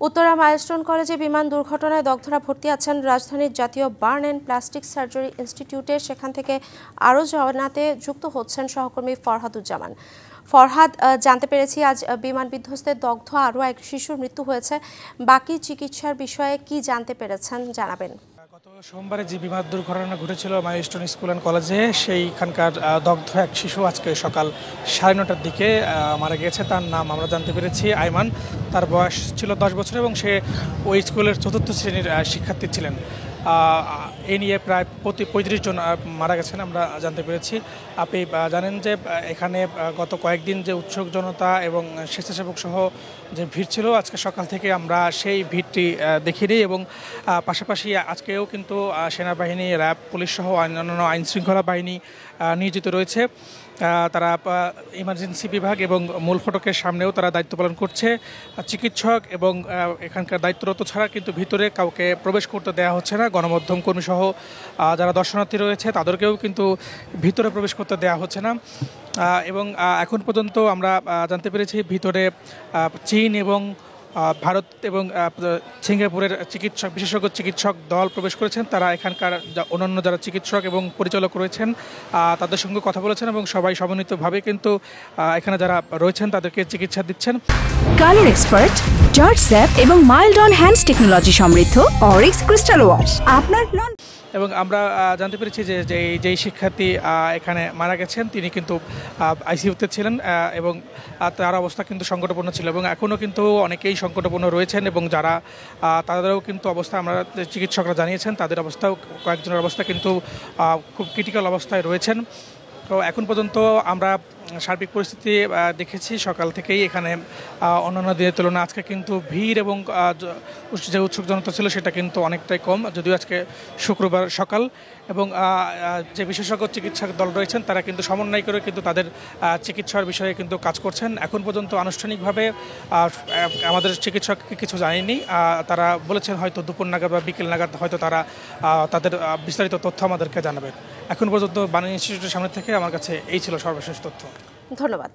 Uttara milestone কলেজে বিমান দুর্ঘটনায় দগ্ধরা ভর্তি আছেন রাজধানীর জাতীয় বার্ন অ্যান্ড প্লাস্টিক সার্জারি ইনস্টিটিউটে। সেখান থেকে আরও জানাতে যুক্ত হচ্ছেন সহকর্মী ফরহাদুজ্জামান। ফরহাদ, জানতে পেরেছি আজ বিমান বিধ্বস্তে দগ্ধ আরও এক শিশুর মৃত্যু হয়েছে। বাকি চিকিৎসার বিষয়ে কি জানতে পেরেছেন জানাবেন। গত সোমবারে যে বিমান দুর্ঘটনা ঘটেছিল মাইলস্টোন স্কুল অ্যান্ড কলেজে, সেইখানকার দগ্ধ এক শিশু আজকে সকাল 9:30টার দিকে মারা গিয়েছে। তার নাম আমরা জানতে পেরেছি আইমান। তার বয়স ছিল 10 বছর এবং সে ওই স্কুলের 4র্থ শ্রেণীর শিক্ষার্থী ছিলেন। এ নিয়ে প্রায় 35 জন মারা গেছেন আমরা জানতে পেরেছি। আপনি জানেন যে এখানে গত কয়েকদিন যে উৎসুক জনতা এবং স্বেচ্ছাসেবক সহ যে ভিড় ছিল, আজকে সকাল থেকে আমরা সেই ভিড়টি দেখিনি এবং পাশাপাশি আজকেও কিন্তু সেনাবাহিনী, র্যাব, পুলিশ সহ অন্যান্য আইনশৃঙ্খলা বাহিনী নিয়োজিত রয়েছে। তারা ইমার্জেন্সি বিভাগ এবং মূল ফটকের সামনেও তারা দায়িত্ব পালন করছে। চিকিৎসক এবং এখানকার দায়িত্বরত ছাড়া কিন্তু ভিতরে কাউকে প্রবেশ করতে দেওয়া হচ্ছে না। গণমাধ্যম কর্মী সহ যারা দর্শনার্থী রয়েছে তাদেরকেও কিন্তু ভিতরে প্রবেশ করতে দেওয়া হচ্ছে না। এবং এখন পর্যন্ত আমরা জানতে পেরেছি ভিতরে চীন এবং ভারত এবং সিঙ্গাপুরের বিশেষজ্ঞ চিকিৎসক দল প্রবেশ করেছেন। তারা এখানকার অন্যান্য যারা চিকিৎসক এবং পরিচালক রয়েছেন তাদের সঙ্গে কথা বলেছেন এবং সবাই সমন্বিতভাবে কিন্তু এখানে যারা রয়েছেন তাদেরকে চিকিৎসা দিচ্ছেন। কালার এক্সপার্ট, জর্জ স্যাপ এবং মাইল্ড অন হ্যান্ডস টেকনোলজি সমৃদ্ধ অরিক্স ক্রিস্টাল ওয়াশ আপনার লন। এবং আমরা জানতে পেরেছি যে যেই শিক্ষার্থী এখানে মারা গেছেন তিনি কিন্তু আইসিইউতে ছিলেন এবং তার অবস্থা কিন্তু সংকটাপন্ন ছিল এবং এখনও কিন্তু অনেকেই সংকটাপন্ন রয়েছেন এবং যারা তাদেরও কিন্তু অবস্থা আমরা চিকিৎসকরা জানিয়েছেন তাদের অবস্থাও, কয়েকজনের অবস্থা কিন্তু খুব ক্রিটিক্যাল অবস্থায় রয়েছেন। তো এখন পর্যন্ত আমরা সার্বিক পরিস্থিতি দেখেছি সকাল থেকেই এখানে অন্যান্য দিনের তুলনায় আজকে কিন্তু ভিড় এবং যে উৎসুক জনতা ছিল সেটা কিন্তু অনেকটাই কম, যদিও আজকে শুক্রবার সকাল। এবং যে বিশেষজ্ঞ চিকিৎসক দল রয়েছেন তারা কিন্তু সমন্বয় করে কিন্তু তাদের চিকিৎসার বিষয়ে কিন্তু কাজ করছেন। এখন পর্যন্ত আনুষ্ঠানিকভাবে আমাদের চিকিৎসককে কিছু জানেনি। তারা বলেছেন হয়তো দুপুর নাগাদ বা বিকেল নাগাদ হয়তো তারা তাদের বিস্তারিত তথ্য আমাদেরকে জানাবেন। এখন পর্যন্ত বাণী ইনস্টিটিউটের সামনে থেকে আমার কাছে এই ছিল সর্বশেষ তথ্য। ধন্যবাদ।